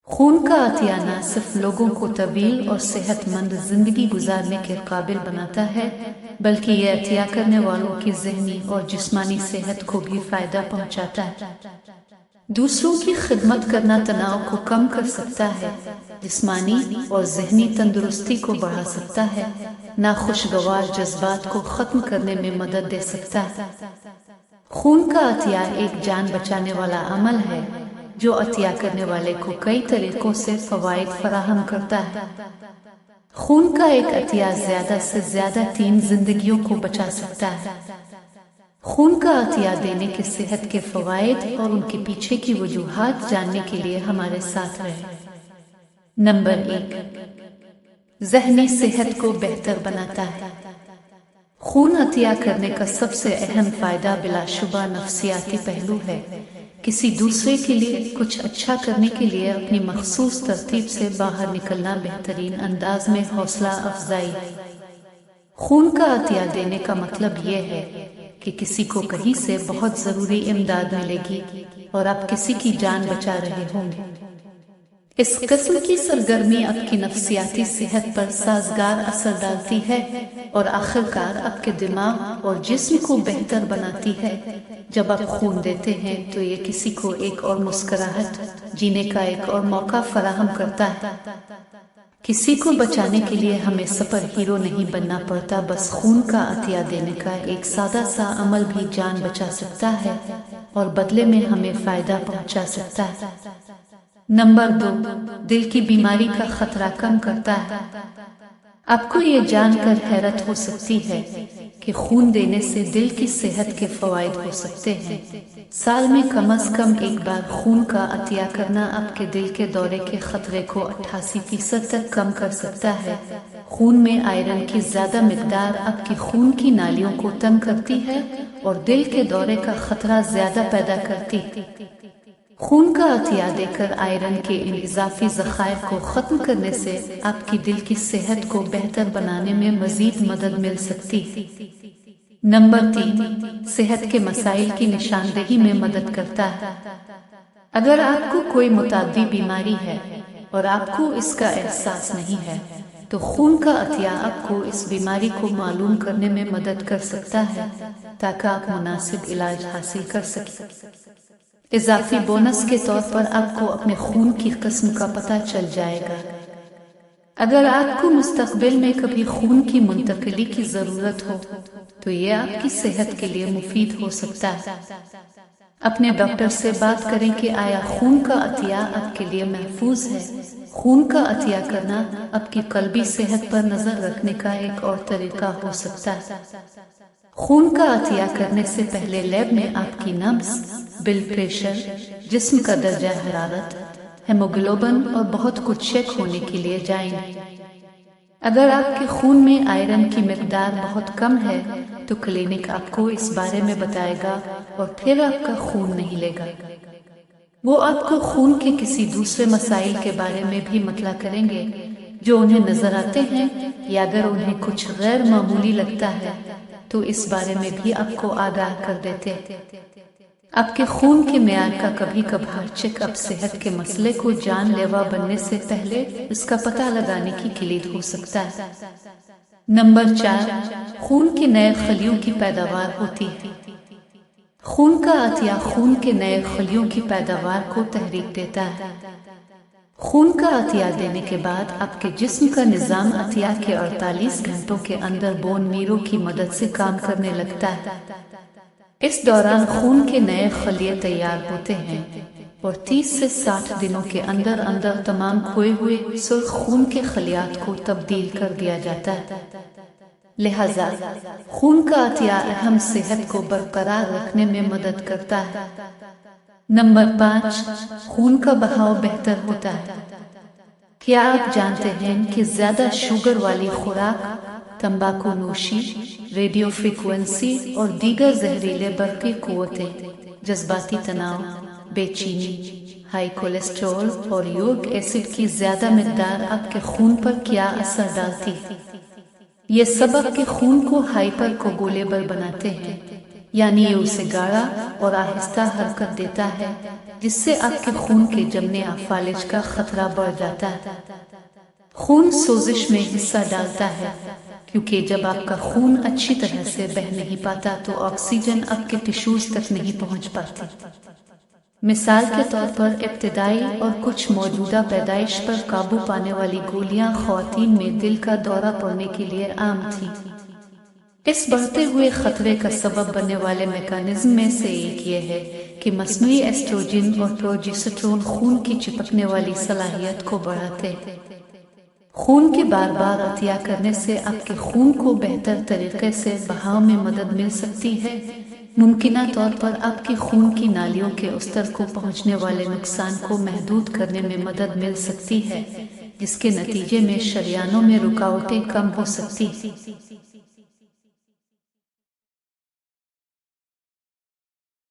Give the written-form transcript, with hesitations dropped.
खून का अतिया न सिर्फ लोगों को तवील और सेहतमंद जिंदगी गुजारने के काबिल बनाता है, बल्कि यह अतिया करने वालों की ज़हनी और जिस्मानी सेहत को भी फायदा पहुंचाता है। दूसरों की खिदमत करना तनाव को कम कर सकता है, जिस्मानी और ज़हनी तंदुरुस्ती को बढ़ा सकता है, नाखुशगवार जज्बात को ख़त्म करने में मदद दे सकता है। खून का अतिया एक जान बचाने वाला अमल है जो अतिया करने वाले को कई तरीकों से फवाइद फराहम करता है। खून का एक अतिया ज़्यादा से ज़्यादा 3 जिंदगियों को बचा सकता है। खून का अतिया देने के सेहत के फवाइद और उनके पीछे की वजूहात जानने के लिए हमारे साथ रहें। नंबर 1, ज़हनी सेहत को बेहतर बनाता है। खून अतिया करने का सबसे अहम फायदा बिलाशुबा नफ्सियाती पहलू है। किसी दूसरे के लिए कुछ अच्छा करने के लिए अपनी मखसूस तरतीब से बाहर निकलना बेहतरीन अंदाज में हौसला अफजाई। खून का अतिया देने का मतलब यह है कि किसी को कहीं से बहुत ज़रूरी इमदाद मिलेगी और आप किसी की जान बचा रहे होंगे। इस किस्म की सरगर्मी आपकी नफ्सियाती सेहत पर साजगार असर डालती है और आखिरकार आपके दिमाग और जिस्म को बेहतर बनाती है। जब आप खून देते हैं तो ये किसी को एक और मुस्कुराहट जीने का एक और मौका फराहम करता है। किसी को बचाने के लिए हमें सुपर हीरो नहीं बनना पड़ता, बस खून का अतिया देने का एक सादा सा अमल भी जान बचा सकता है और बदले में हमें फायदा पहुंचा सकता है। नंबर 2, दिल की बीमारी का खतरा कम करता है। आपको ये जानकर हैरत हो सकती है कि खून देने से दिल की सेहत के फवाइद हो सकते हैं। साल में कम से कम एक बार खून का अतिया करना आपके दिल के दौरे के खतरे को 88% तक कम कर सकता है। खून में आयरन की ज्यादा मिकदार आपकी खून की नालियों को तंग करती है और दिल के दौरे का खतरा ज्यादा पैदा करती है। खून का अतिया देकर आयरन के इन इजाफी ज़खायर को ख़त्म करने से आपकी दिल की सेहत को बेहतर बनाने में मज़ीद मदद मिल सकती है। नंबर 3, सेहत के मसाइल की निशानदेही में मदद करता है। अगर आपको कोई मुतादी बीमारी है और आपको इसका एहसास नहीं है तो खून का अतिया आपको इस बीमारी को मालूम करने में मदद कर सकता है ताकि आप मुनासिब इलाज हासिल कर सकें। इजाफी बोनस के तौर पर आपको अपने खून की किस्म का पता चल जाएगा। अगर आपको मुस्तकबिल में कभी खून की मुंतकिली की जरूरत हो तो ये आपकी सेहत के लिए मुफीद हो सकता है। अपने डॉक्टर से बात करें कि आया खून का अतिया आपके लिए महफूज है। खून का अतिया करना आपकी कल्बी सेहत पर नजर रखने का एक और तरीका हो सकता है। खून का अतिया करने से पहले लैब में आपकी नब्ज, ब्लड प्रेशर, जिस्म का दर्जा हरारत, हेमोग्लोबिन और बहुत कुछ चेक होने के लिए जाएंगे। अगर आपके खून में आयरन की मिकदार बहुत कम है तो क्लिनिक आपको इस बारे में बताएगा और फिर आपका खून नहीं लेगा। वो आपको खून के किसी दूसरे मसाइल के बारे में भी मतला करेंगे जो उन्हें नजर आते हैं, या अगर उन्हें कुछ गैर मामूली लगता है तो इस बारे में भी आपको आगाह कर देते हैं। आपके खून के मेयार का कभी कभार चेकअप सेहत के मसले को जानलेवा बनने से पहले इसका पता लगाने की किलीद हो सकता है। नंबर 4, खून के नए खलियों की पैदावार होती है। खून का अतिया खून के नए खलियों की पैदावार को तहरीक देता है। खून का अतिया देने के बाद आपके जिस्म का निज़ाम अतिया के 48 घंटों के अंदर बोन मीरो की मदद से काम करने लगता है। इस दौरान खून के नए खलिये तैयार होते हैं और 30 से 60 दिनों के अंदर अंदर तमाम खोए हुए सुर्ख खून के खलियात को तब्दील कर दिया जाता है। लिहाजा खून का अतिया अहम सेहत को बरकरार रखने में मदद करता है। नंबर 5, खून का बहाव बेहतर होता है। क्या आप जानते हैं कि ज्यादा शुगर वाली खुराक, तंबाकू नोशी, रेडियो फ्रीक्वेंसी और दीगर जहरीले बरकी कुव्वतें, जज्बाती तनाव, बेचैनी, हाई कोलेस्ट्रॉल और यूरिक एसिड की ज्यादा मिकदार आपके खून पर क्या असर डालती है? ये सब आपके खून को हाइपर कोगुलेबल बनाते हैं یعنی یہ اسے گاڑا اور آہستہ حرکت دیتا ہے، جس سے آپ کے خون کے جمنے یا فالج کا خطرہ بڑھ جاتا ہے۔ خون سوزش میں حصہ ڈالتا ہے، کیونکہ جب آپ کا خون اچھی طرح سے بہہ نہیں پاتا تو آکسیجن آپ کے ٹشوز تک نہیں پہنچ پاتی۔ مثال کے طور پر ابتدائی اور کچھ موجودہ پیدائش پر قابو پانے والی گولیاں خواتین میں دل کا دورہ پڑنے کے لیے عام تھیں۔ اس بڑھتے ہوئے خطرے کا سبب بننے والے میکانزم میں سے ایک یہ ہے کہ مصنوعی ایسٹروجن اور پروجسٹرون خون کی چپکنے والی صلاحیت کو بڑھاتے ہیں۔ خون کے بار بار عطیہ کرنے سے آپ کے خون کو بہتر طریقے سے بہاؤ میں مدد مل سکتی ہے، ممکنہ طور پر آپ کے خون کی نالیوں کے استر کو پہنچنے والے نقصان کو محدود کرنے میں مدد مل سکتی ہے، جس کے نتیجے میں شریانوں میں رکاوٹیں کم ہو سکتی ہیں۔